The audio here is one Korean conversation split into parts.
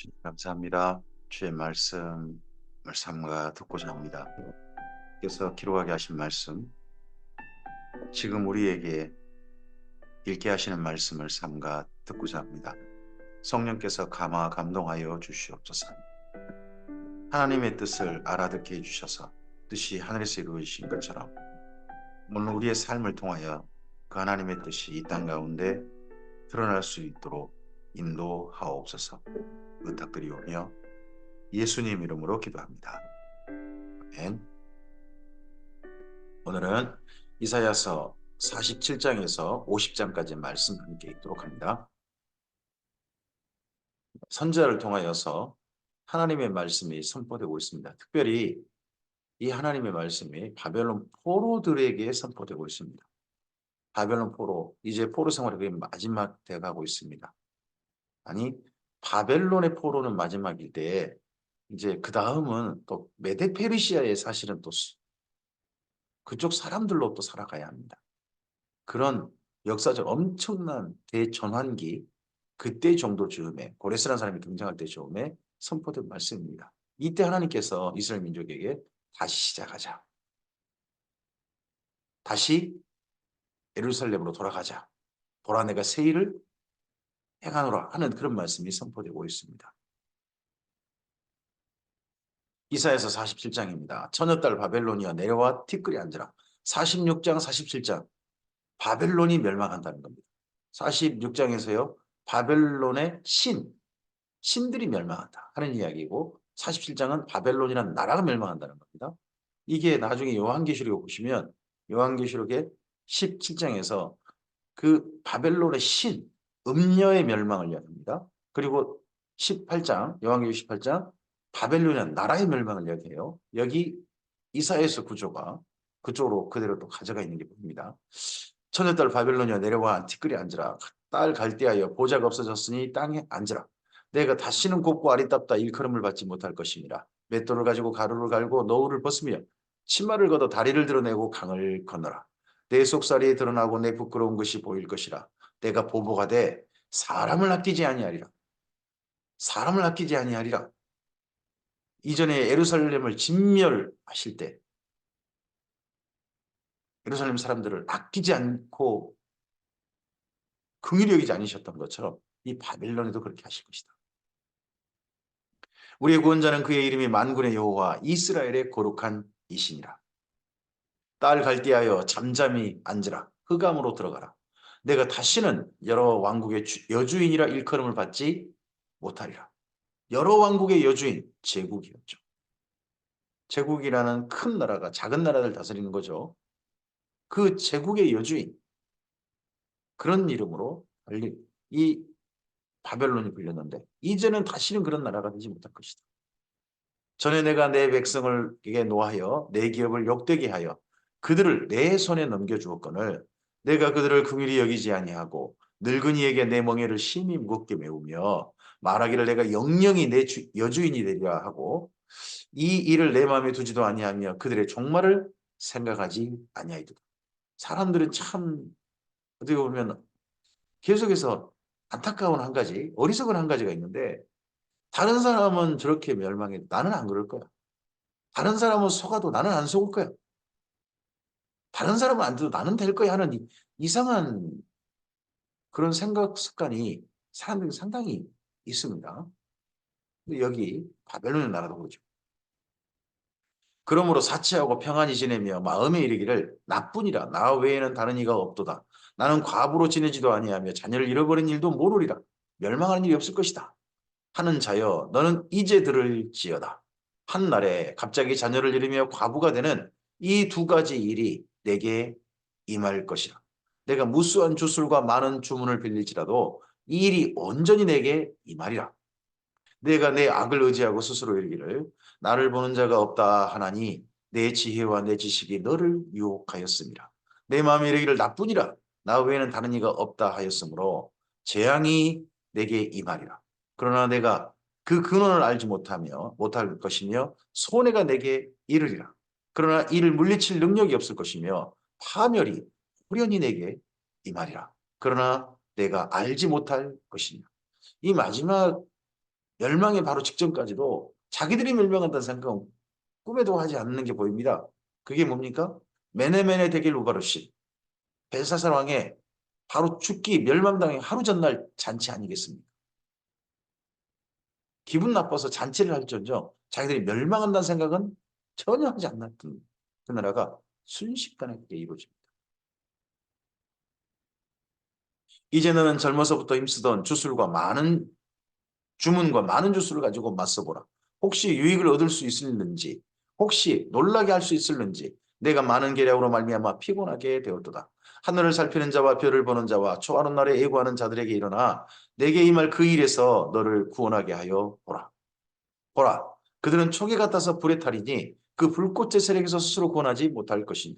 주님 감사합니다. 주의 말씀을 삼가 듣고자 합니다. 께서 기록하게 하신 말씀, 지금 우리에게 읽게 하시는 말씀을 삼가 듣고자 합니다. 성령께서 감동하여 주시옵소서. 하나님의 뜻을 알아듣게 해주셔서 뜻이 하늘에서 이루어지신 것처럼 오늘 우리의 삶을 통하여 그 하나님의 뜻이 이 땅 가운데 드러날 수 있도록 인도하옵소서 부탁드리오며 예수님 이름으로 기도합니다. 아멘. 오늘은 이사야서 47장에서 50장까지 말씀 함께 읽도록 합니다. 선지자를 통하여서 하나님의 말씀이 선포되고 있습니다. 특별히 이 하나님의 말씀이 바벨론 포로들에게 선포되고 있습니다. 바벨론 포로, 이제 포로 생활이 거의 마지막 돼가고 있습니다. 아니, 바벨론의 포로는 마지막일 때 이제 그 다음은 또 메데 페르시아에 사실은 또 그쪽 사람들로 또 살아가야 합니다. 그런 역사적 엄청난 대전환기, 그때 정도 즈음에 고레스라는 사람이 등장할 때 즈음에 선포된 말씀입니다. 이때 하나님께서 이스라엘 민족에게 다시 시작하자, 다시 예루살렘으로 돌아가자, 보라 내가 새 일을 행하노라 하는 그런 말씀이 선포되고 있습니다. 이사야서 47장입니다. 처녀 딸 바벨론이여 내려와 티끌이 앉으라. 46장 47장 바벨론이 멸망한다는 겁니다. 46장에서요 바벨론의 신들이 멸망한다 하는 이야기고, 47장은 바벨론이라는 나라가 멸망한다는 겁니다. 이게 나중에 요한계시록에 보시면 요한계시록의 17장에서 그 바벨론의 음녀의 멸망을 이야기합니다. 그리고 18장, 요한계시록 18장 바벨론이라는 나라의 멸망을 이야기해요. 여기 이사야서 구조가 그쪽으로 그대로 또 가져가 있는 게 보입니다. 처녀딸 바벨론이여 내려와 티끌이 앉으라. 딸 갈대하여 보좌가 없어졌으니 땅에 앉으라. 내가 다시는 곱고 아리따다 일컬음을 받지 못할 것이니라. 맷돌을 가지고 가루를 갈고 너울을 벗으며 치마를 걷어 다리를 드러내고 강을 건너라. 내 속살이 드러나고 내 부끄러운 것이 보일 것이라. 내가 보복하 되 사람을 아끼지 아니하리라. 사람을 아끼지 아니하리라. 이전에 예루살렘을 진멸하실 때 예루살렘 사람들을 아끼지 않고 긍휼히 여기지 않으셨던 것처럼 이 바벨론에도 그렇게 하실 것이다. 우리의 구원자는 그의 이름이 만군의 여호와 이스라엘의 거룩한 이신이라. 딸 갈대하여 잠잠히 앉으라. 흑암으로 들어가라. 내가 다시는 여러 왕국의 여주인이라 일컬음을 받지 못하리라. 여러 왕국의 여주인, 제국이었죠. 제국이라는 큰 나라가 작은 나라를 다스리는 거죠. 그 제국의 여주인, 그런 이름으로 이 바벨론이 불렸는데 이제는 다시는 그런 나라가 되지 못할 것이다. 전에 내가 내 백성에게 노하여 내 기업을 욕되게 하여 그들을 내 손에 넘겨주었거늘 내가 그들을 긍휼히 여기지 아니하고 늙은이에게 내 멍에를 심히 무겁게 메우며 말하기를 내가 영영이 내 여주인이 되리라 하고 이 일을 내 마음에 두지도 아니하며 그들의 종말을 생각하지 아니하이도다. 사람들은 참 어떻게 보면 계속해서 안타까운 한 가지, 어리석은 한 가지가 있는데 다른 사람은 저렇게 멸망해 나는 안 그럴 거야. 다른 사람은 속아도 나는 안 속을 거야. 다른 사람은 안 돼도 나는 될 거야 하는 이상한 그런 생각 습관이 사람들이 상당히 있습니다. 근데 여기 바벨론의 나라도 그렇죠. 그러므로 사치하고 평안히 지내며 마음에 이르기를 나뿐이라 나 외에는 다른 이가 없도다. 나는 과부로 지내지도 아니하며 자녀를 잃어버린 일도 모르리라. 멸망하는 일이 없을 것이다. 하는 자여 너는 이제 들을지어다. 한날에 갑자기 자녀를 잃으며 과부가 되는 이 두 가지 일이 내게 임할 것이라. 내가 무수한 주술과 많은 주문을 빌릴지라도 이 일이 온전히 내게 임하리라. 내가 내 악을 의지하고 스스로 이르기를 나를 보는 자가 없다 하나니 내 지혜와 내 지식이 너를 유혹하였습니다. 내 마음에 이르기를 나뿐이라 나 외에는 다른 이가 없다 하였으므로 재앙이 내게 임하리라. 그러나 내가 그 근원을 알지 못할 것이며 손해가 내게 이르리라. 그러나 이를 물리칠 능력이 없을 것이며 파멸이 후련히 내게 임하리라. 그러나 내가 알지 못할 것이니라. 이 마지막 멸망의 바로 직전까지도 자기들이 멸망한다는 생각은 꿈에도 하지 않는 게 보입니다. 그게 뭡니까? 메네메네 데겔 우바르시 벨사살 왕의 바로 죽기 멸망당의 하루 전날 잔치 아니겠습니까? 기분 나빠서 잔치를 할지언정 자기들이 멸망한다는 생각은 전혀 하지 않았던 그 나라가 순식간에 그게 이루어집니다. 이제는 젊어서부터 힘쓰던 주술과 많은 주문과 많은 주술을 가지고 맞서보라. 혹시 유익을 얻을 수 있을는지, 혹시 놀라게 할 수 있을는지, 내가 많은 계략으로 말미암아 피곤하게 되었도다. 하늘을 살피는 자와 별을 보는 자와 초하는 날에 애고하는 자들에게 일어나 내게 임할 그 일에서 너를 구원하게 하여 보라. 보라, 그들은 초계 같아서 불에 타리니 그 불꽃의 세력에서 스스로 구원하지 못할 것이니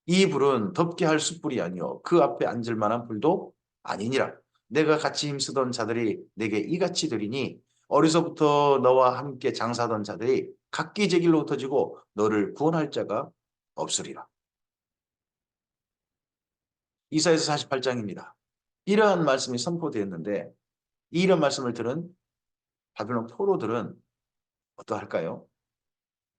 이 불은 덮게 할 숯불이 아니요 그 앞에 앉을 만한 불도 아니니라. 내가 같이 힘쓰던 자들이 내게 이같이 되리니 어려서부터 너와 함께 장사하던 자들이 각기 제 길로 흩어지고 너를 구원할 자가 없으리라. 이사야서 48장입니다. 이러한 말씀이 선포되었는데 이런 말씀을 들은 바벨론 포로들은 어떠할까요?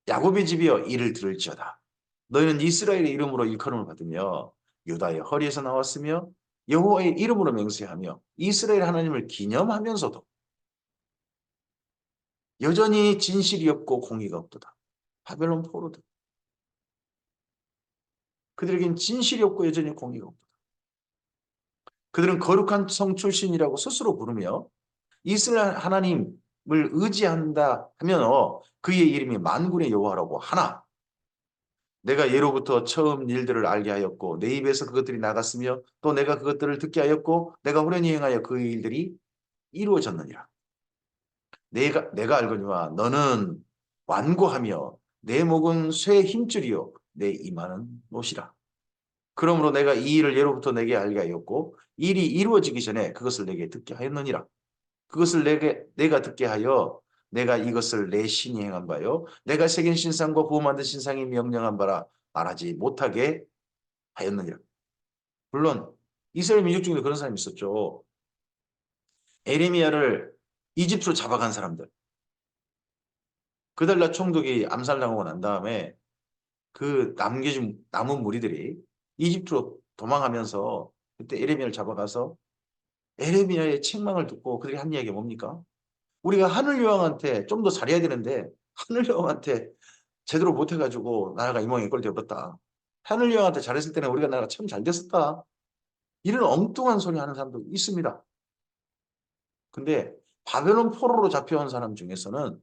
야곱의 집이여 이를 들을지어다. 너희는 이스라엘의 이름으로 일컬음을 받으며 유다의 허리에서 나왔으며 여호와의 이름으로 맹세하며 이스라엘 하나님을 기념하면서도 여전히 진실이 없고 공의가 없도다. 바벨론 포로들. 그들에겐 진실이 없고 여전히 공의가 없도다. 그들은 거룩한 성 출신이라고 스스로 부르며 이스라엘 하나님을 의지한다 하면 그의 이름이 만군의 여호와라고 하나 내가 예로부터 처음 일들을 알게 하였고 내 입에서 그것들이 나갔으며 또 내가 그것들을 듣게 하였고 내가 호련히 행하여 그 일들이 이루어졌느니라. 내가 알거니와 너는 완고하며 내 목은 쇠의 힘줄이요 내 이마는 못이라. 그러므로 내가 이 일을 예로부터 내게 알게 하였고 일이 이루어지기 전에 그것을 내게 듣게 하였느니라. 그것을 내가 듣게 하여 내가 이것을 내 신이 행한 바요 내가 새긴 신상과 부어 만든 신상이 명령한 바라 말하지 못하게 하였느니라. 물론 이스라엘 민족 중에도 그런 사람이 있었죠. 에레미야를 이집트로 잡아간 사람들. 그달라 총독이 암살당하고 난 다음에 그 남은 무리들이 이집트로 도망하면서 그때 에레미야를 잡아가서 에레미야의 책망을 듣고 그들이 한 이야기가 뭡니까? 우리가 하늘 여왕한테 좀 더 잘해야 되는데 하늘 여왕한테 제대로 못해가지고 나라가 이 모양이 꼴되어버렸다. 하늘 여왕한테 잘했을 때는 우리가 나라가 참 잘 됐었다. 이런 엉뚱한 소리 하는 사람도 있습니다. 근데 바벨론 포로로 잡혀온 사람 중에서는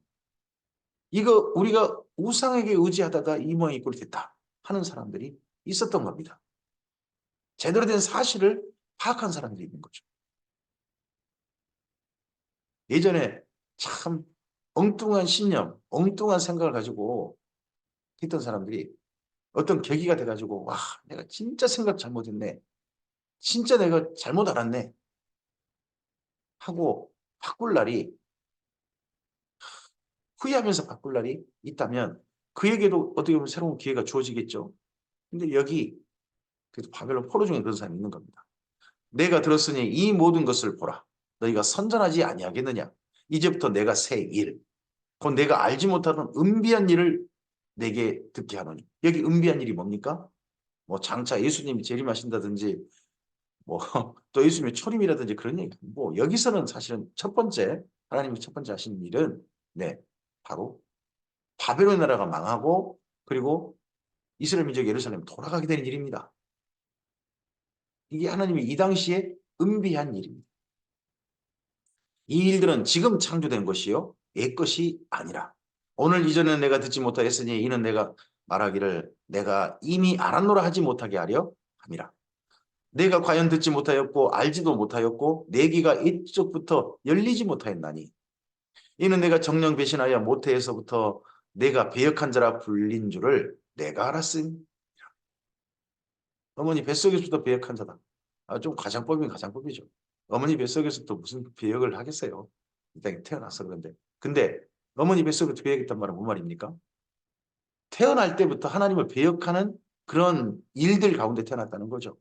이거 우리가 우상에게 의지하다가 이 모양이 꼴이 됐다 하는 사람들이 있었던 겁니다. 제대로 된 사실을 파악한 사람들이 있는 거죠. 예전에 참 엉뚱한 신념, 엉뚱한 생각을 가지고 했던 사람들이 어떤 계기가 돼가지고 와 내가 진짜 생각 잘못했네. 진짜 내가 잘못 알았네. 하고 바꿀 날이 후회하면서 바꿀 날이 있다면 그에게도 어떻게 보면 새로운 기회가 주어지겠죠. 근데 여기 그래도 바벨론 포로 중에 그런 사람이 있는 겁니다. 내가 들었으니 이 모든 것을 보라. 너희가 선전하지 아니하겠느냐. 이제부터 내가 새 일, 곧 내가 알지 못하던 은비한 일을 내게 듣게 하노니. 여기 은비한 일이 뭡니까? 뭐 장차 예수님이 재림하신다든지 뭐 또 예수님의 초림이라든지 그런 얘기. 뭐 여기서는 사실은 첫 번째 하나님이 첫 번째 하신 일은 네 바로 바벨론 나라가 망하고 그리고 이스라엘 민족 예루살렘 돌아가게 되는 일입니다. 이게 하나님이 이 당시에 은비한 일입니다. 이 일들은 지금 창조된 것이요 옛 것이 아니라 오늘 이전에 내가 듣지 못하였으니 이는 내가 말하기를 내가 이미 알았노라 하지 못하게 하려 함이라. 내가 과연 듣지 못하였고 알지도 못하였고 내 귀가 이쪽부터 열리지 못하였나니 이는 내가 정령 배신하여 모태에서부터 내가 배역한 자라 불린 줄을 내가 알았으니 어머니 뱃속에서부터 배역한 자다. 좀 가장법이면 가장법이죠. 어머니 뱃속에서부터 무슨 배역을 하겠어요. 이 땅에 태어나서 그런데. 근데 어머니 뱃속에서 배역했단 말은 뭔 말입니까? 태어날 때부터 하나님을 배역하는 그런 일들 가운데 태어났다는 거죠.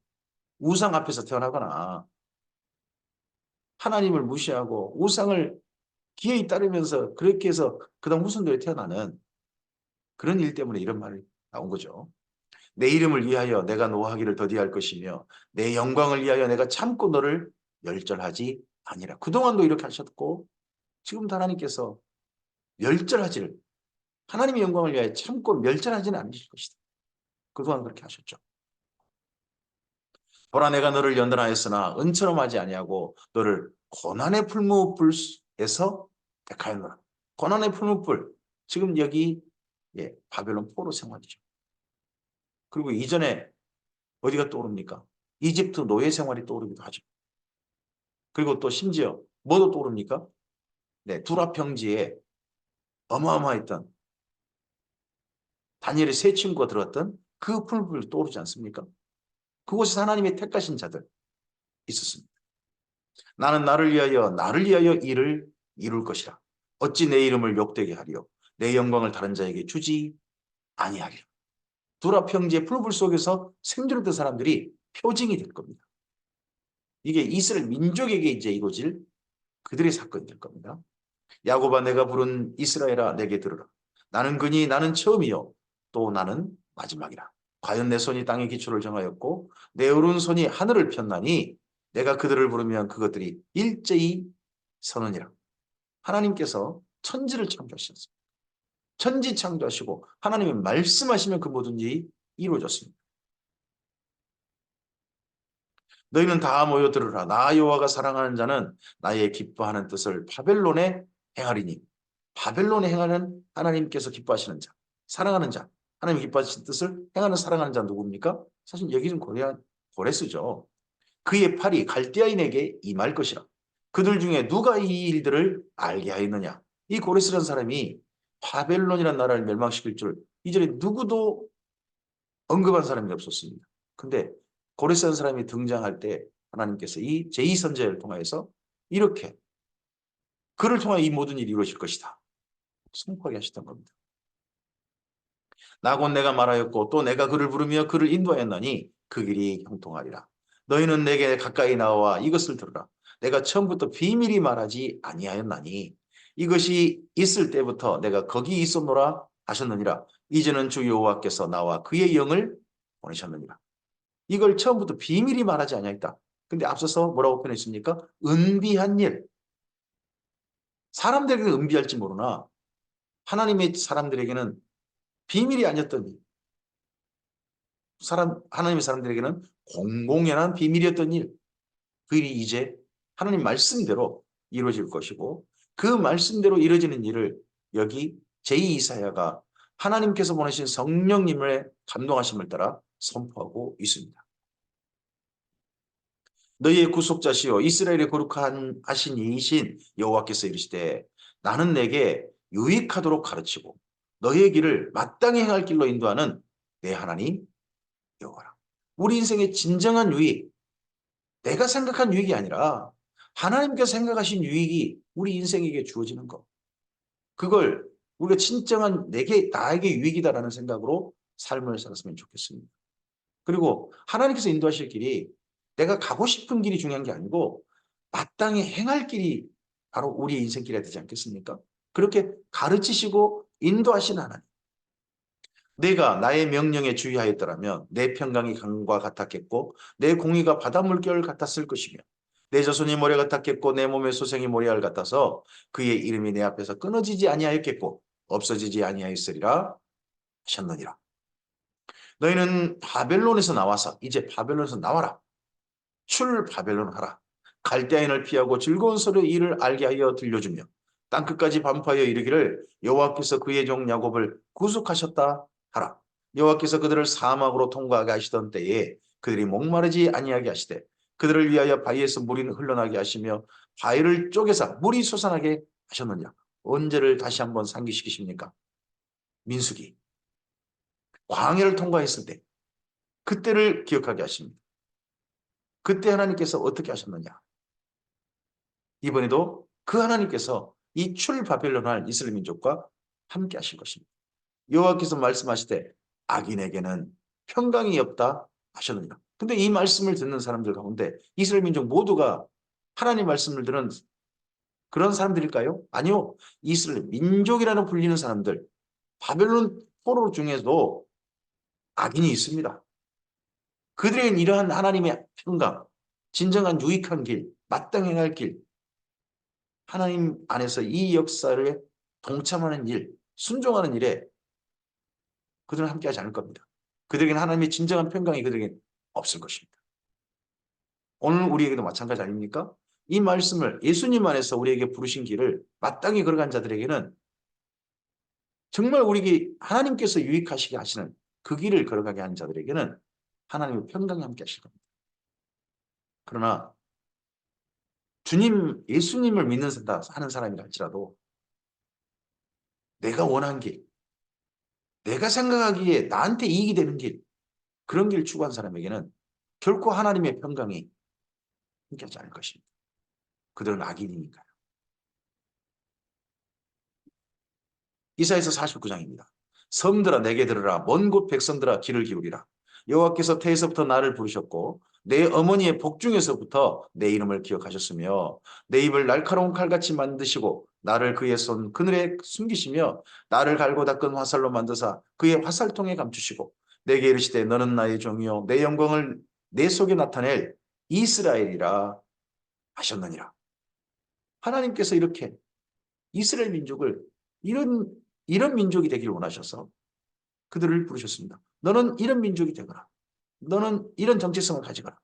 우상 앞에서 태어나거나 하나님을 무시하고 우상을 기회에 따르면서 그렇게 해서 그다음 후손들이 태어나는 그런 일 때문에 이런 말이 나온 거죠. 내 이름을 위하여 내가 노하기를 더디할 것이며 내 영광을 위하여 내가 참고 너를 멸절하지 아니라. 그동안도 이렇게 하셨고 지금도 하나님께서 멸절하지를, 하나님의 영광을 위하여 참고 멸절하지는 않으실 것이다. 그동안 그렇게 하셨죠. 보라 내가 너를 연단하였으나 은처럼 하지 아니하고 너를 고난의 풀무불에서 택하였노라. 고난의 풀무불, 지금 여기 바벨론 포로 생활이죠. 그리고 이전에 어디가 떠오릅니까? 이집트 노예 생활이 떠오르기도 하죠. 그리고 또 심지어 뭐도 떠오릅니까? 네, 두라 평지에 어마어마했던 다니엘의 세 친구가 들어갔던 그 풀무불 떠오르지 않습니까? 그곳에서 하나님의 택하신 자들 있었습니다. 나는 나를 위하여 일을 이룰 것이라. 어찌 내 이름을 욕되게 하리요. 내 영광을 다른 자에게 주지 아니하리라. 두라 평지의 풀불 속에서 생존했던 사람들이 표징이 될 겁니다. 이게 이스라엘 민족에게 이제 이루어질 그들의 사건이 될 겁니다. 야곱아 내가 부른 이스라엘아 내게 들으라. 나는 그니 나는 처음이요 또 나는 마지막이라. 과연 내 손이 땅의 기초를 정하였고 내 오른손이 하늘을 폈나니 내가 그들을 부르면 그것들이 일제히 서느니라. 하나님께서 천지를 창조하셨습니다. 천지 창조하시고 하나님이 말씀하시면 그 모든 일이 이루어졌습니다. 너희는 다 모여 들으라. 나 여호와가 사랑하는 자는 나의 기뻐하는 뜻을 바벨론에 행하리니. 바벨론에 행하는 하나님께서 기뻐하시는 자, 사랑하는 자, 하나님 기뻐하시는 뜻을 행하는 사랑하는 자 누굽니까? 사실 여기는 고레스죠. 그의 팔이 갈대아인에게 임할 것이라. 그들 중에 누가 이 일들을 알게 하였느냐? 이 고레스라는 사람이 바벨론이라는 나라를 멸망시킬 줄 이전에 누구도 언급한 사람이 없었습니다. 근데 고레스라는 사람이 등장할 때 하나님께서 이 제2선지자를 통하여서 이렇게 그를 통하여 이 모든 일이 이루어질 것이다. 선포하게 하셨던 겁니다. 나 곧 내가 말하였고 또 내가 그를 부르며 그를 인도하였나니 그 길이 형통하리라. 너희는 내게 가까이 나와 이것을 들으라. 내가 처음부터 비밀이 말하지 아니하였나니 이것이 있을 때부터 내가 거기 있었노라 하셨느니라. 이제는 주 여호와께서 나와 그의 영을 보내셨느니라. 이걸 처음부터 비밀이 말하지 아니하였다. 근데 앞서서 뭐라고 표현했습니까? 은비한 일. 사람들에게는 은비할지 모르나 하나님의 사람들에게는 비밀이 아니었던 일. 하나님의 사람들에게는 공공연한 비밀이었던 일. 그 일이 이제 하나님 말씀대로 이루어질 것이고 그 말씀대로 이루어지는 일을 여기 제2이사야가 하나님께서 보내신 성령님의 감동하심을 따라 선포하고 있습니다. 너희의 구속자시요 이스라엘의 거룩한 하신 이이신 여호와께서 이르시되 나는 내게 유익하도록 가르치고 너희의 길을 마땅히 행할 길로 인도하는 내 하나님 여호와라. 우리 인생의 진정한 유익, 내가 생각한 유익이 아니라 하나님께서 생각하신 유익이 우리 인생에게 주어지는 것. 그걸 우리가 진정한 나에게 유익이다라는 생각으로 삶을 살았으면 좋겠습니다. 그리고 하나님께서 인도하실 길이 내가 가고 싶은 길이 중요한 게 아니고 마땅히 행할 길이 바로 우리의 인생길이 되지 않겠습니까? 그렇게 가르치시고 인도하시는 하나님. 내가 나의 명령에 주의하였더라면 내 평강이 강과 같았겠고 내 공의가 바다 물결 같았을 것이며 내 자손이 모래 같았겠고 내 몸의 소생이 모래알 같아서 그의 이름이 내 앞에서 끊어지지 아니하였겠고 없어지지 아니하였으리라 하셨느니라. 너희는 바벨론에서 나와서 이제 바벨론에서 나와라. 출 바벨론 하라. 갈대아인을 피하고 즐거운 소리의 일을 알게 하여 들려주며 땅끝까지 반포하여 이르기를 여호와께서 그의 종 야곱을 구속하셨다 하라. 여호와께서 그들을 사막으로 통과하게 하시던 때에 그들이 목마르지 아니하게 하시되 그들을 위하여 바위에서 물이 흘러나게 하시며 바위를 쪼개서 물이 솟아나게 하셨느냐. 언제를 다시 한번 상기시키십니까? 민수기. 광야를 통과했을 때 그때를 기억하게 하십니다. 그때 하나님께서 어떻게 하셨느냐. 이번에도 그 하나님께서 이 출바벨론할 이스라엘 민족과 함께 하실 것입니다. 여호와께서 말씀하시되 악인에게는 평강이 없다 하셨느니라. 근데 이 말씀을 듣는 사람들 가운데 이스라엘 민족 모두가 하나님 말씀을 들은 그런 사람들일까요? 아니요. 이스라엘 민족이라는 불리는 사람들, 바벨론 포로 중에도 악인이 있습니다. 그들에겐 이러한 하나님의 평강, 진정한 유익한 길, 마땅히 행할 길, 하나님 안에서 이 역사를 동참하는 일, 순종하는 일에 그들은 함께하지 않을 겁니다. 그들에게는 하나님의 진정한 평강이 그들에게는 없을 것입니다. 오늘 우리에게도 마찬가지 아닙니까? 이 말씀을 예수님 안에서 우리에게 부르신 길을 마땅히 걸어간 자들에게는 정말 우리에게 하나님께서 유익하시게 하시는 그 길을 걸어가게 하는 자들에게는 하나님의 평강이 함께 하실 겁니다. 그러나 주님, 예수님을 믿는 하는 사람이라 할지라도 내가 원한 길, 내가 생각하기에 나한테 이익이 되는 길, 그런 길을 추구한 사람에게는 결코 하나님의 평강이 함께하지 않을 것입니다. 그들은 악인이니까요. 이사야서 49장입니다. 성들아 내게 들으라. 먼 곳 백성들아 귀를 기울이라. 여호와께서 태에서부터 나를 부르셨고 내 어머니의 복중에서부터 내 이름을 기억하셨으며 내 입을 날카로운 칼같이 만드시고 나를 그의 손 그늘에 숨기시며 나를 갈고 닦은 화살로 만드사 그의 화살통에 감추시고 내게 이르시되 너는 나의 종이요 내 영광을 내 속에 나타낼 이스라엘이라 하셨느니라. 하나님께서 이렇게 이스라엘 민족을 이런 민족이 되기를 원하셔서 그들을 부르셨습니다. 너는 이런 민족이 되거라. 너는 이런 정체성을 가지거라.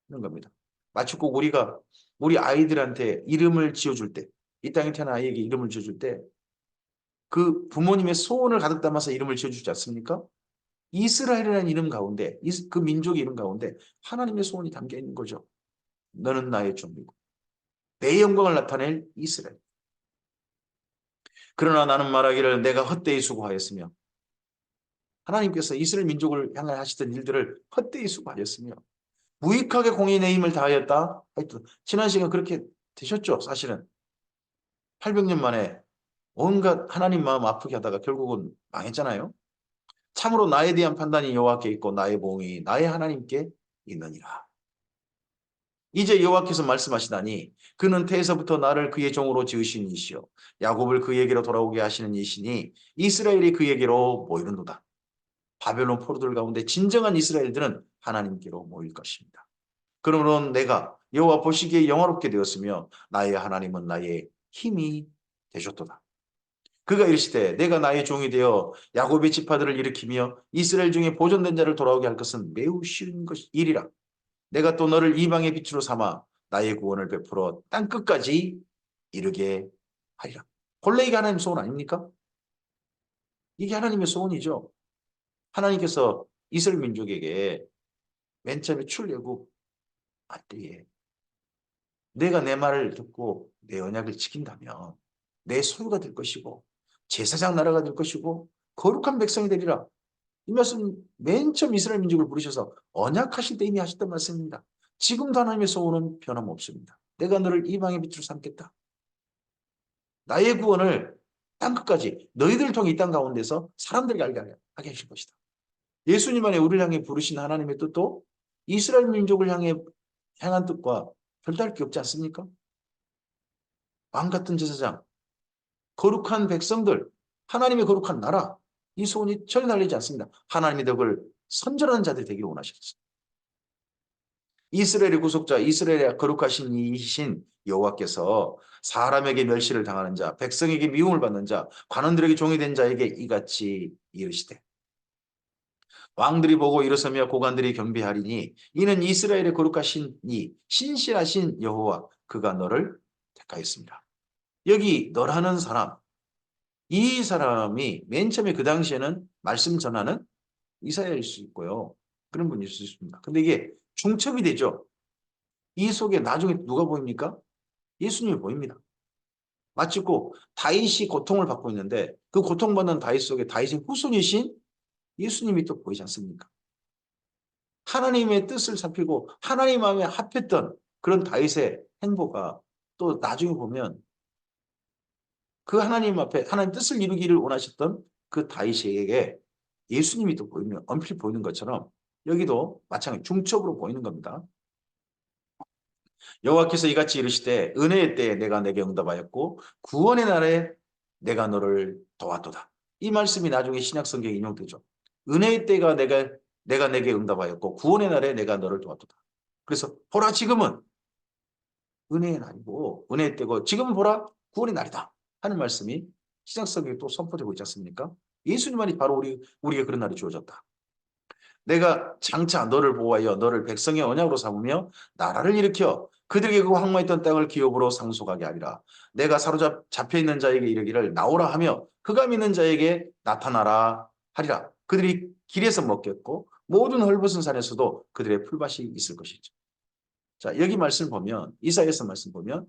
이런 겁니다. 마치 꼭 우리가 우리 아이들한테 이름을 지어줄 때, 이 땅에 태어난 아이에게 이름을 지어줄 때 그 부모님의 소원을 가득 담아서 이름을 지어주지 않습니까? 이스라엘이라는 이름 가운데, 그 민족의 이름 가운데 하나님의 소원이 담겨 있는 거죠. 너는 나의 종이고 내 영광을 나타낼 이스라엘. 그러나 나는 말하기를 내가 헛되이 수고하였으며 하나님께서 이스라엘 민족을 향해 하시던 일들을 헛되이 수고하였으며 무익하게 공의 내 힘을 다하였다. 하여튼 지난 시간 그렇게 되셨죠. 사실은 800년 만에 온갖 하나님 마음 아프게 하다가 결국은 망했잖아요. 참으로 나에 대한 판단이 여호와께 있고 나의 보응이 나의 하나님께 있느니라. 이제 여호와께서 말씀하시다니 그는 태에서부터 나를 그의 종으로 지으신 이시요 야곱을 그에게로 돌아오게 하시는 이시니 이스라엘이 그에게로 모이는도다. 바벨론 포로들 가운데 진정한 이스라엘들은 하나님께로 모일 것입니다. 그러므로 내가 여호와 보시기에 영화롭게 되었으며 나의 하나님은 나의 힘이 되셨도다. 그가 이르시되 내가 나의 종이 되어 야곱의 지파들을 일으키며 이스라엘 중에 보존된 자를 돌아오게 할 것은 매우 쉬운 일이라. 내가 또 너를 이방의 빛으로 삼아 나의 구원을 베풀어 땅끝까지 이르게 하리라. 본래 이게 하나님의 소원 아닙니까? 이게 하나님의 소원이죠. 하나님께서 이스라엘 민족에게 맨 처음에 출애굽 할 때에 내가 내 말을 듣고 내 언약을 지킨다면 내 소유가 될 것이고 제사장 나라가 될 것이고 거룩한 백성이 되리라. 이 말씀 맨 처음 이스라엘 민족을 부르셔서 언약하실 때 이미 하셨던 말씀입니다. 지금도 하나님의 소원은 변함없습니다. 내가 너를 이방의 빛으로 삼겠다. 나의 구원을 땅끝까지 너희들을 통해 이 땅 가운데서 사람들에게 알게 하게 하실 것이다. 예수님 안에 우리를 향해 부르신 하나님의 뜻도 이스라엘 민족을 향한 뜻과 별다를 게 없지 않습니까? 왕 같은 제사장, 거룩한 백성들, 하나님의 거룩한 나라, 이 소원이 전혀 달리지 않습니다. 하나님의 덕을 선전하는 자들이 되기를 원하셨습니다. 이스라엘의 구속자, 이스라엘의 거룩하신 이신 여호와께서 사람에게 멸시를 당하는 자, 백성에게 미움을 받는 자, 관원들에게 종이 된 자에게 이같이 이르시되 왕들이 보고 일어서며 고관들이 경배하리니 이는 이스라엘의 거룩하신 이 신실하신 여호와 그가 너를 택하였습니다. 여기 너라는 사람, 이 사람이 맨 처음에 그 당시에는 말씀 전하는 이사야일 수 있고요. 그런 분일 수 있습니다. 근데 이게 중첩이 되죠. 이 속에 나중에 누가 보입니까? 예수님이 보입니다. 마치 꼭 다윗이 고통을 받고 있는데 그 고통받는 다윗 속에 다윗의 후손이신 예수님이 또 보이지 않습니까? 하나님의 뜻을 살피고 하나님 마음에 합했던 그런 다윗의 행보가 또 나중에 보면 그 하나님 앞에 하나님 뜻을 이루기를 원하셨던 그 다윗에게 예수님이 또 보이면 엄필 보이는 것처럼 여기도 마찬가지 중첩으로 보이는 겁니다. 여호와께서 이같이 이르시되 은혜의 때에 내가 내게 응답하였고 구원의 날에 내가 너를 도왔도다. 이 말씀이 나중에 신약 성경에 인용되죠. 은혜의 때가 내가 내게 응답하였고 구원의 날에 내가 너를 도왔도다. 그래서 보라 지금은 은혜의 날이고 은혜의 때고 지금은 보라 구원의 날이다 하는 말씀이 신약 성경에 또 선포되고 있지 않습니까? 예수님만이 바로 우리에게 그런 날이 주어졌다. 내가 장차 너를 보호하여 너를 백성의 언약으로 삼으며 나라를 일으켜 그들에게 그 황무했던 땅을 기업으로 상속하게 하리라. 내가 잡혀 있는 자에게 이르기를 나오라 하며 그가 믿는 자에게 나타나라 하리라. 그들이 길에서 먹겠고 모든 헐벗은 산에서도 그들의 풀밭이 있을 것이죠. 자, 여기 말씀 보면 이사야서 말씀 보면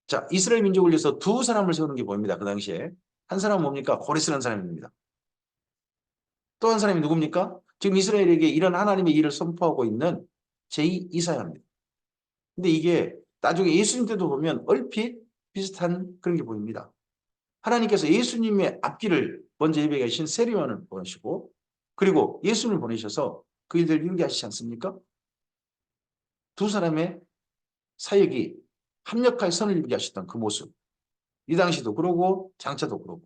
자, 이스라엘 민족을 위해서 두 사람을 세우는 게 보입니다. 그 당시에 한 사람은 뭡니까? 고레스라는 사람입니다. 또 한 사람이 누굽니까? 지금 이스라엘에게 이런 하나님의 일을 선포하고 있는 제2 이사야입니다. 근데 이게 나중에 예수님 때도 보면 얼핏 비슷한 그런 게 보입니다. 하나님께서 예수님의 앞길을 먼저 예비하게 하신 세리요한을 보내시고 그리고 예수님을 보내셔서 그 일들을 이루게 하시지 않습니까? 두 사람의 사역이 합력할 선을 이루게 하셨던 그 모습. 이 당시도 그러고 장차도 그러고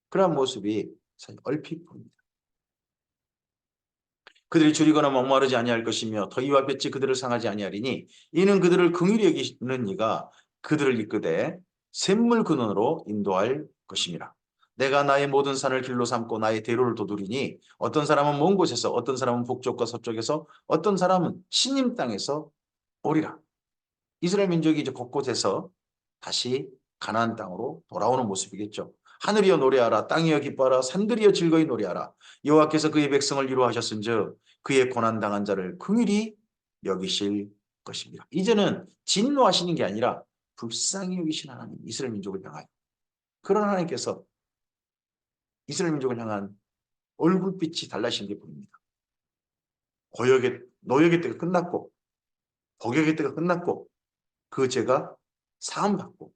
그러한 모습이 사실 얼핏 보입니다. 그들이 줄이거나 목마르지 아니할 것이며 더위와 볕이 그들을 상하지 아니하리니 이는 그들을 긍휼히 여기는 이가 그들을 이끄되 샘물 근원으로 인도할 것임이라. 내가 나의 모든 산을 길로 삼고 나의 대로를 도두리니 어떤 사람은 먼 곳에서 어떤 사람은 북쪽과 서쪽에서 어떤 사람은 신님 땅에서 오리라. 이스라엘 민족이 이제 곳곳에서 다시 가나안 땅으로 돌아오는 모습이겠죠. 하늘이여 노래하라 땅이여 기뻐하라 산들이여 즐거이 노래하라 여호와께서 그의 백성을 위로하셨은즉 그의 고난당한 자를 긍휼히 여기실 것입니다. 이제는 진노하시는 게 아니라 불쌍히 여기신 하나님 이스라엘 민족을 향하여 그런 하나님께서 이스라엘 민족을 향한 얼굴빛이 달라지는 게 보입니다. 노역의 때가 끝났고 복역의 때가 끝났고 그 죄가 사함받고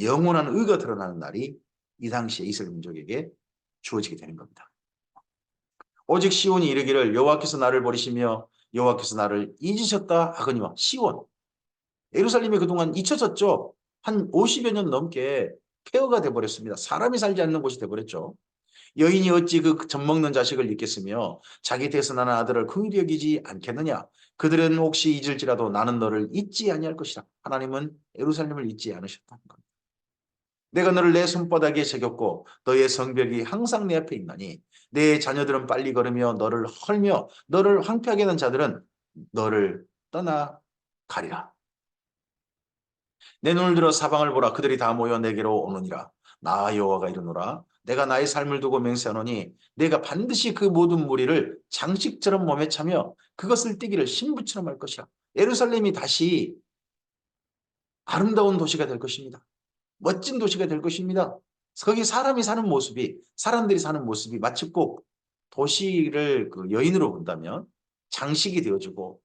영원한 의가 드러나는 날이 이 당시에 이스라엘 민족에게 주어지게 되는 겁니다. 오직 시온이 이르기를 여호와께서 나를 버리시며 여호와께서 나를 잊으셨다 하거니와 시온 예루살렘이 그동안 잊혀졌죠. 한 50여 년 넘게 폐허가 돼버렸습니다. 사람이 살지 않는 곳이 돼버렸죠. 여인이 어찌 그 젖먹는 자식을 잊겠으며 자기 태에서 나는 아들을 긍휼히 여기지 않겠느냐. 그들은 혹시 잊을지라도 나는 너를 잊지 아니할 것이라. 하나님은 예루살렘을 잊지 않으셨다는 겁니다. 내가 너를 내 손바닥에 새겼고 너의 성벽이 항상 내 앞에 있나니 내 자녀들은 빨리 걸으며 너를 헐며 너를 황폐하게 하는 자들은 너를 떠나가리라. 내 눈을 들어 사방을 보라. 그들이 다 모여 내게로 오느니라. 나 여호와가 이르노라. 내가 나의 삶을 두고 맹세하노니 내가 반드시 그 모든 무리를 장식처럼 몸에 차며 그것을 띠기를 신부처럼 할 것이라. 예루살렘이 다시 아름다운 도시가 될 것입니다. 멋진 도시가 될 것입니다. 거기 사람들이 사는 모습이 마치 꼭 도시를 그 여인으로 본다면 장식이 되어주고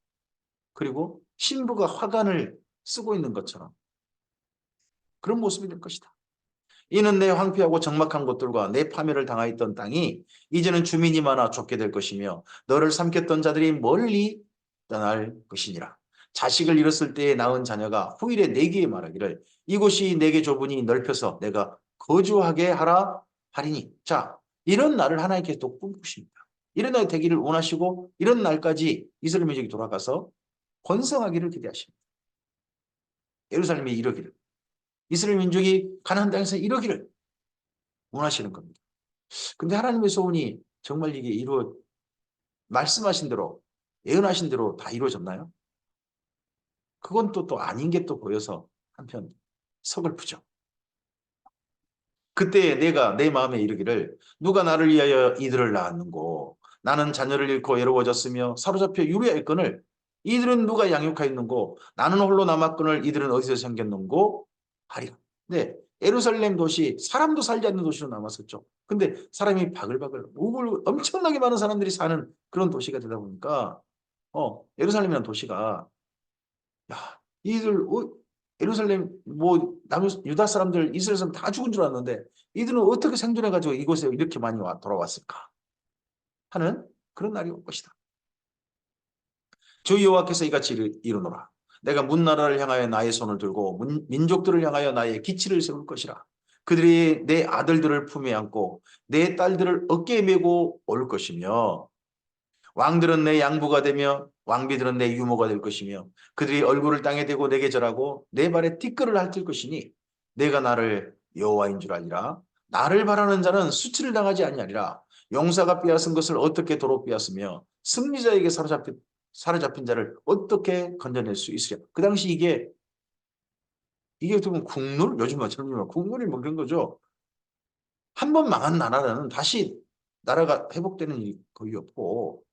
그리고 신부가 화관을 쓰고 있는 것처럼 그런 모습이 될 것이다. 이는 내 황폐하고 적막한 곳들과 내 파멸을 당하였던 땅이 이제는 주민이 많아 좁게 될 것이며 너를 삼켰던 자들이 멀리 떠날 것이니라. 자식을 잃었을 때에 낳은 자녀가 후일에 내게 말하기를 이곳이 내게 좁으니 넓혀서 내가 거주하게 하라 하리니. 자, 이런 날을 하나님께서 또 꿈꾸십니다. 이런 날이 되기를 원하시고 이런 날까지 이스라엘 민족이 돌아가서 번성하기를 기대하십니다. 예루살렘이 이러기를 이스라엘 민족이 가나안 땅에서 이러기를 원하시는 겁니다. 근데 하나님의 소원이 정말 이게 말씀하신 대로 예언하신 대로 다 이루어졌나요? 그건 또 아닌 게 또 보여서 한편 서글프죠. 그때 내가 내 마음에 이르기를 누가 나를 위하여 이들을 낳았는고 나는 자녀를 잃고 외로워졌으며 사로잡혀 유리하였거늘 이들은 누가 양육하였는고 나는 홀로 남았거늘 이들은 어디서 생겼는고 하리라. 네, 예루살렘 도시 사람도 살지 않는 도시로 남았었죠. 근데 사람이 바글바글 엄청나게 많은 사람들이 사는 그런 도시가 되다 보니까 예루살렘이라는 도시가 야, 예루살렘 유다 사람들 이스라엘 사람 다 죽은 줄 알았는데 이들은 어떻게 생존해 가지고 이곳에 이렇게 많이 돌아왔을까 하는 그런 날이 올 것이다. 주 여호와께서 이같이 이르노라. 내가 문나라를 향하여 나의 손을 들고 민족들을 향하여 나의 기치를 세울 것이라. 그들이 내 아들들을 품에 안고 내 딸들을 어깨에 메고 올 것이며 왕들은 내 양부가 되며 왕비들은 내 유모가 될 것이며 그들이 얼굴을 땅에 대고 내게 절하고 내 발에 티끌을 핥을 것이니 내가 나를 여호와인 줄 알리라. 나를 바라는 자는 수치를 당하지 아니하리라. 용사가 빼앗은 것을 어떻게 도로 빼앗으며 승리자에게 사로잡힌 자를 어떻게 건져낼 수 있으랴. 그 당시 이게 어떻게 보면 국룰? 요즘 말처럼 국룰이 뭐 그런 거죠. 한 번 망한 나라는 다시 나라가 회복되는 일이 거의 없고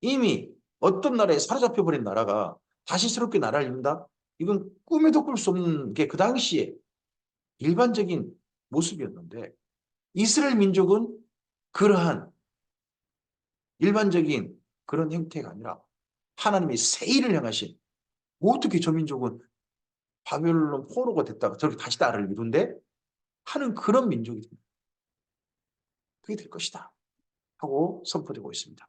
이미 어떤 나라에 사로잡혀 버린 나라가 다시 새롭게 나라를 이룬다? 이건 꿈에도 꿀 수 없는 게 그 당시에 일반적인 모습이었는데 이스라엘 민족은 그러한 일반적인 그런 형태가 아니라 하나님의 새 일을 행하신 어떻게 저 민족은 바벨론 포로가 됐다가 저렇게 다시 나라를 이룬대? 하는 그런 민족이 됩니다. 그게 될 것이다 하고 선포되고 있습니다.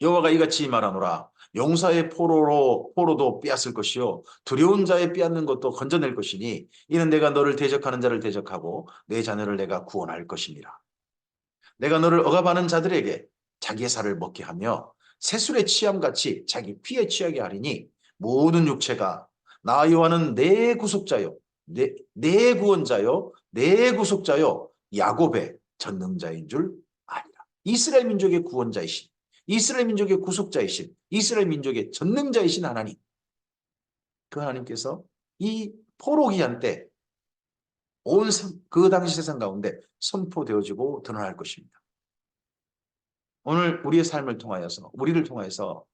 여호와가 이같이 말하노라. 용사의 포로도 빼앗을 것이요 두려운 자의 빼앗는 것도 건져낼 것이니 이는 내가 너를 대적하는 자를 대적하고 내 자녀를 내가 구원할 것이니라. 내가 너를 억압하는 자들에게 자기의 살을 먹게 하며 새술의 취함같이 자기 피에 취하게 하리니 모든 육체가 나 여호와는 내 구속자요 내 구원자요 내 구속자요 야곱의 전능자인 줄 아니라. 이스라엘 민족의 구원자이신 이스라엘 민족의 구속자이신 이스라엘 민족의 전능자이신 하나님, 그 하나님께서 이 포로기한 때 온 그 당시 세상 가운데 선포되어지고 드러날 것입니다. 오늘 우리의 삶을 통하여서 우리를 통하여서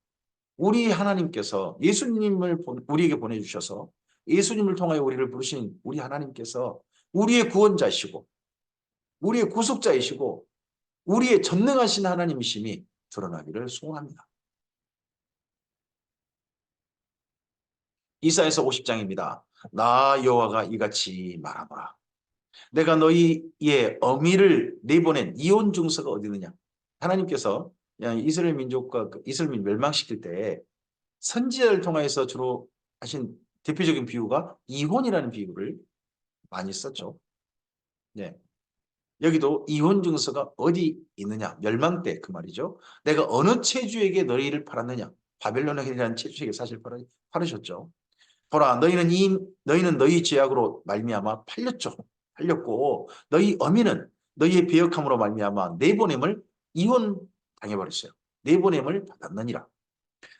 우리 하나님께서 예수님을 우리에게 보내주셔서 예수님을 통하여 우리를 부르신 우리 하나님께서 우리의 구원자이시고 우리의 구속자이시고 우리의 전능하신 하나님이심이 드러나기를 소원합니다. 이사야서 50장입니다. 나 여호와가 이같이 말하노라. 내가 너희의 어미를 내보낸 이혼 중서가 어디 있느냐. 하나님께서 이스라엘 민족과 이스라엘 민족 멸망시킬 때 선지자를 통해서 주로 하신 대표적인 비유가 이혼이라는 비유를 많이 썼죠. 네. 여기도 이혼 증서가 어디 있느냐. 멸망 때 그 말이죠. 내가 어느 체주에게 너희를 팔았느냐. 바벨론이라는 체주에게 사실 팔으셨죠. 보라, 너희는 너희 죄악으로 말미암아 팔렸고 너희 어미는 너희의 배역함으로 말미암아 내보냄을 이혼당해버렸어요. 내보냄을 받았느니라.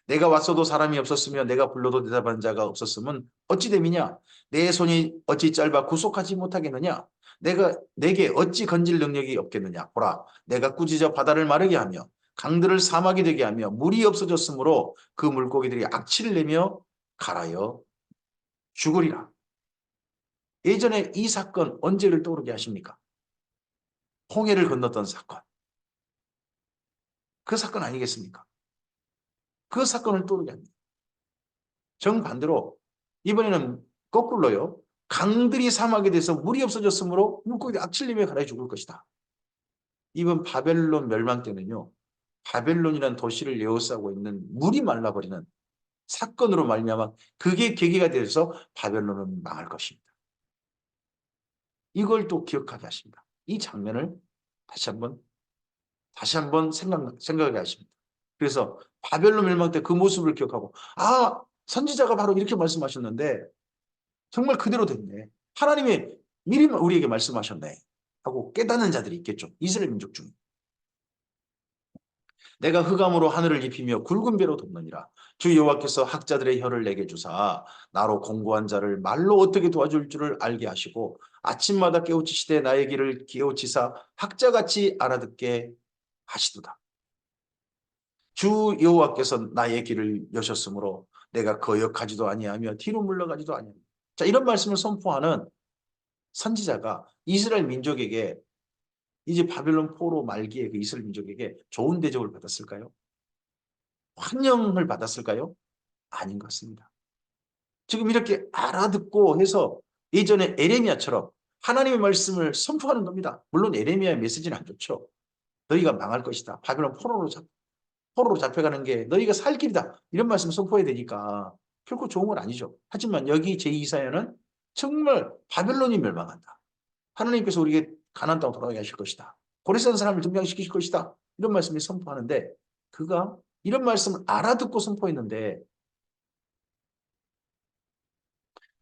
내가 왔어도 사람이 없었으며 내가 불러도 대답한 자가 없었으면 어찌 됨이냐. 내 손이 어찌 짧아 구속하지 못하겠느냐. 내게 어찌 건질 능력이 없겠느냐. 보라, 내가 꾸짖어 바다를 마르게 하며 강들을 사막이 되게 하며 물이 없어졌으므로 그 물고기들이 악취를 내며 갈아여 죽으리라. 예전에 이 사건 언제를 떠오르게 하십니까? 홍해를 건넜던 사건. 그 사건 아니겠습니까? 그 사건을 떠오르게 합니다. 정반대로 이번에는 거꾸로요. 강들이 사막이 돼서 물이 없어졌으므로 물고기들이 악취를 내며 갈아 죽을 것이다. 이번 바벨론 멸망 때는요. 바벨론이라는 도시를 에워싸고 있는 물이 말라버리는 사건으로 말미암아 그게 계기가 돼서 바벨론은 망할 것입니다. 이걸 또 기억하게 하십니다. 이 장면을 다시 한번 생각하게 하십니다. 그래서 바벨론 멸망 때 그 모습을 기억하고 선지자가 바로 이렇게 말씀하셨는데 정말 그대로 됐네. 하나님이 미리 우리에게 말씀하셨네 하고 깨닫는 자들이 있겠죠. 이스라엘 민족 중에. 내가 흑암으로 하늘을 입히며 굵은 배로 덮느니라. 주 여호와께서 학자들의 혀를 내게 주사 나로 공고한 자를 말로 어떻게 도와줄 줄을 알게 하시고 아침마다 깨우치시되 나의 길을 깨우치사 학자같이 알아듣게 하시도다. 주 여호와께서 나의 길을 여셨으므로 내가 거역하지도 아니하며 뒤로 물러가지도 아니하며. 자, 이런 말씀을 선포하는 선지자가 이스라엘 민족에게 이제 바벨론 포로 말기에 그 이스라엘 민족에게 좋은 대접을 받았을까요? 환영을 받았을까요? 아닌 것 같습니다. 지금 이렇게 알아듣고 해서 예전에 에레미야처럼 하나님의 말씀을 선포하는 겁니다. 물론 에레미야의 메시지는 안 좋죠. 너희가 망할 것이다. 바벨론 포로로 잡고 포로로 잡혀가는 게 너희가 살 길이다. 이런 말씀을 선포해야 되니까 결코 좋은 건 아니죠. 하지만 여기 제2사야는 정말 바벨론이 멸망한다. 하나님께서 우리에게 가나안 땅으로 돌아가게 하실 것이다. 고레스한 사람을 등장시키실 것이다. 이런 말씀을 선포하는데 그가 이런 말씀을 알아듣고 선포했는데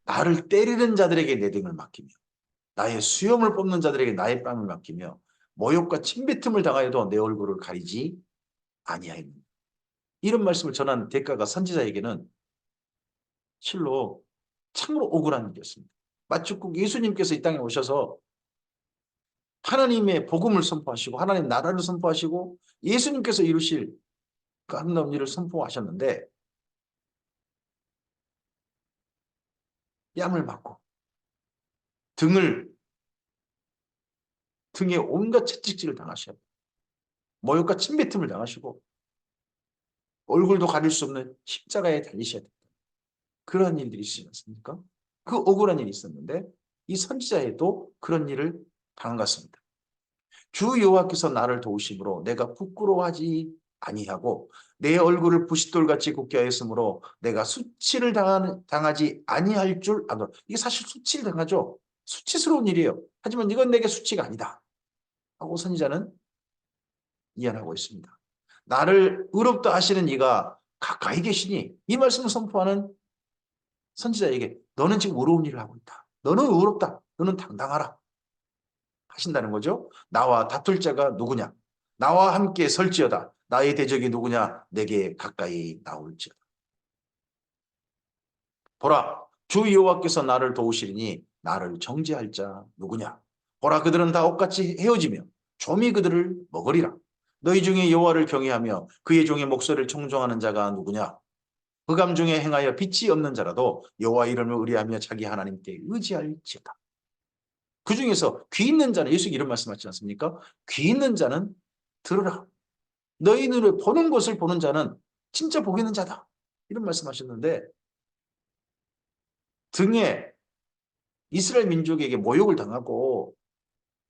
나를 때리는 자들에게 내 등을 맡기며 나의 수염을 뽑는 자들에게 나의 뺨을 맡기며 모욕과 침뱉음을 당하여도 내 얼굴을 가리지 아니하였느니라. 이런 말씀을 전한 대가가 선지자에게는 실로 참으로 억울한 일이었습니다. 마치 꼭 예수님께서 이 땅에 오셔서 하나님의 복음을 선포하시고 하나님 나라를 선포하시고 예수님께서 이루실 그 아름다운 일을 선포하셨는데 뺨을 맞고 등에 온갖 채찍질을 당하셔야 모욕과 침뱉음을 당하시고 얼굴도 가릴 수 없는 십자가에 달리셔야 된다. 그런 일들이 있지 않습니까? 그 억울한 일이 있었는데 이 선지자에도 그런 일을 당한 것 같습니다. 주 여호와께서 나를 도우심으로 내가 부끄러워하지 아니하고 내 얼굴을 부싯돌같이 굳게 하였으므로 내가 수치를 당하지 아니할 줄 아노라. 이게 사실 수치를 당하죠. 수치스러운 일이에요. 하지만 이건 내게 수치가 아니다. 하고 선지자는 이해하고 있습니다. 나를 의롭다 하시는 이가 가까이 계시니 이 말씀을 선포하는 선지자에게 너는 지금 의로운 일을 하고 있다. 너는 의롭다. 너는 당당하라. 하신다는 거죠. 나와 다툴 자가 누구냐? 나와 함께 설지어다. 나의 대적이 누구냐? 내게 가까이 나올지어다. 보라, 주 여호와께서 나를 도우시리니 나를 정죄할 자 누구냐? 보라, 그들은 다 옷같이 헤어지며 좀이 그들을 먹으리라. 너희 중에 여호와를 경외하며 그의 종의 목소리를 청종하는 자가 누구냐? 흑암 중에 행하여 빛이 없는 자라도 여호와 이름을 의뢰하며 자기 하나님께 의지할지어다. 그 중에서 귀 있는 자는 예수님이 이런 말씀하지 않습니까? 귀 있는 자는 들으라. 너희 눈을 보는 것을 보는 자는 진짜 복 있는 자다. 이런 말씀하셨는데 등에 이스라엘 민족에게 모욕을 당하고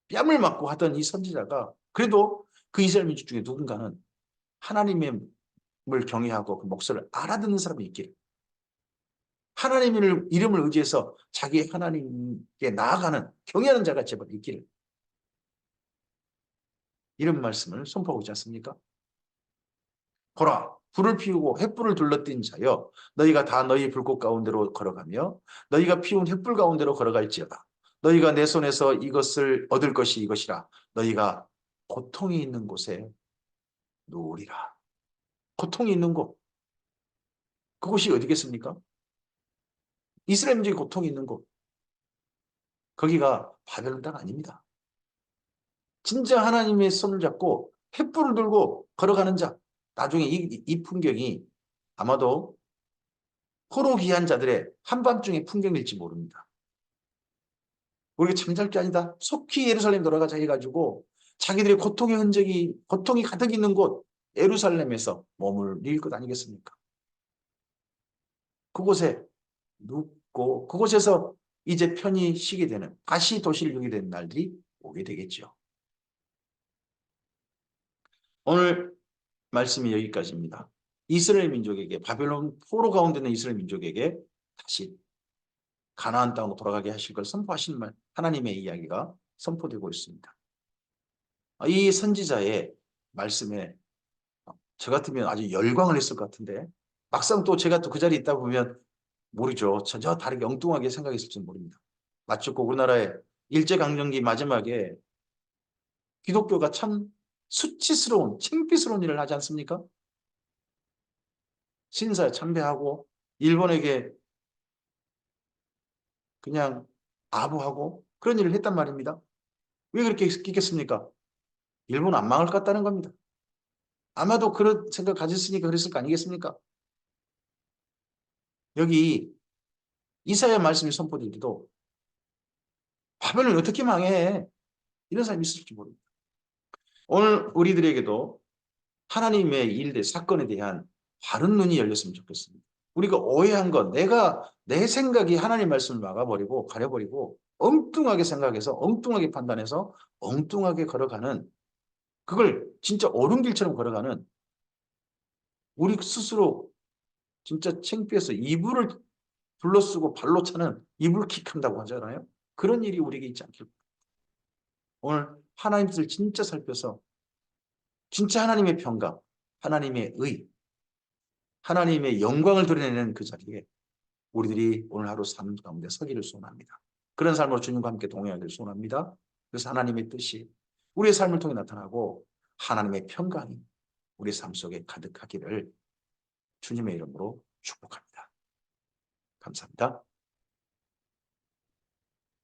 뺨을 맞고 하던 이 선지자가 그래도 그 이스라엘 민족 중에 누군가는 하나님을 경외하고 그 목소리를 알아듣는 사람이 있기를 하나님의 이름을 의지해서 자기 하나님께 나아가는 경외하는 자가 제발 있기를 이런 말씀을 선포하고 있지 않습니까? 보라, 불을 피우고 횃불을 둘러띈 자여 너희가 다 너희 불꽃 가운데로 걸어가며 너희가 피운 횃불 가운데로 걸어갈지어다. 너희가 내 손에서 이것을 얻을 것이 이것이라. 너희가 고통이 있는 곳에 누우리라. 고통이 있는 곳. 그곳이 어디겠습니까? 이스라엘 민족이 고통이 있는 곳. 거기가 바벨론 땅 아닙니다. 진짜 하나님의 손을 잡고 횃불을 들고 걸어가는 자. 나중에 이 풍경이 아마도 호로기한 자들의 한밤중의 풍경일지 모릅니다. 우리가 잠잘 게 아니다. 속히 예루살렘 돌아가자 해가지고 자기들의 고통의 흔적이 고통이 가득 있는 곳 예루살렘에서 머물릴 것 아니겠습니까? 그곳에 눕고 그곳에서 이제 편히 쉬게 되는 다시 도시를 누게 되는 날들이 오게 되겠죠. 오늘 말씀이 여기까지입니다. 이스라엘 민족에게 바벨론 포로 가운데 있는 이스라엘 민족에게 다시 가나안 땅으로 돌아가게 하실 걸 선포하신 말 하나님의 이야기가 선포되고 있습니다. 이 선지자의 말씀에 저 같으면 아주 열광을 했을 것 같은데 막상 또 제가 또 그 자리에 있다 보면 모르죠. 전혀 다르게 엉뚱하게 생각했을지 모릅니다. 마치 우리나라의 일제강점기 마지막에 기독교가 참 수치스러운 창피스러운 일을 하지 않습니까? 신사에 참배하고 일본에게 그냥 아부하고 그런 일을 했단 말입니다. 왜 그렇게 했겠습니까? 일본 안 망할 것 같다는 겁니다. 아마도 그런 생각 가졌으니까 그랬을 거 아니겠습니까? 여기 이사야 말씀이 선포되기도 바벨론이 어떻게 망해? 이런 사람이 있을지 모릅니다. 오늘 우리들에게도 하나님의 일들, 사건에 대한 바른 눈이 열렸으면 좋겠습니다. 우리가 오해한 건 내가 내 생각이 하나님 말씀을 막아버리고 가려버리고 엉뚱하게 생각해서 엉뚱하게 판단해서 엉뚱하게 걸어가는 그걸 진짜 어른 길처럼 걸어가는 우리 스스로 진짜 창피해서 이불을 둘러쓰고 발로 차는 이불킥한다고 하잖아요. 그런 일이 우리에게 있지 않길. 오늘 하나님 뜻을 진짜 살펴서 진짜 하나님의 평강, 하나님의 의, 하나님의 영광을 드러내는 그 자리에 우리들이 오늘 하루 삶 가운데 서기를 소원합니다. 그런 삶으로 주님과 함께 동행하기를 소원합니다. 그래서 하나님의 뜻이 우리의 삶을 통해 나타나고 하나님의 평강이 우리 삶 속에 가득하기를 주님의 이름으로 축복합니다. 감사합니다.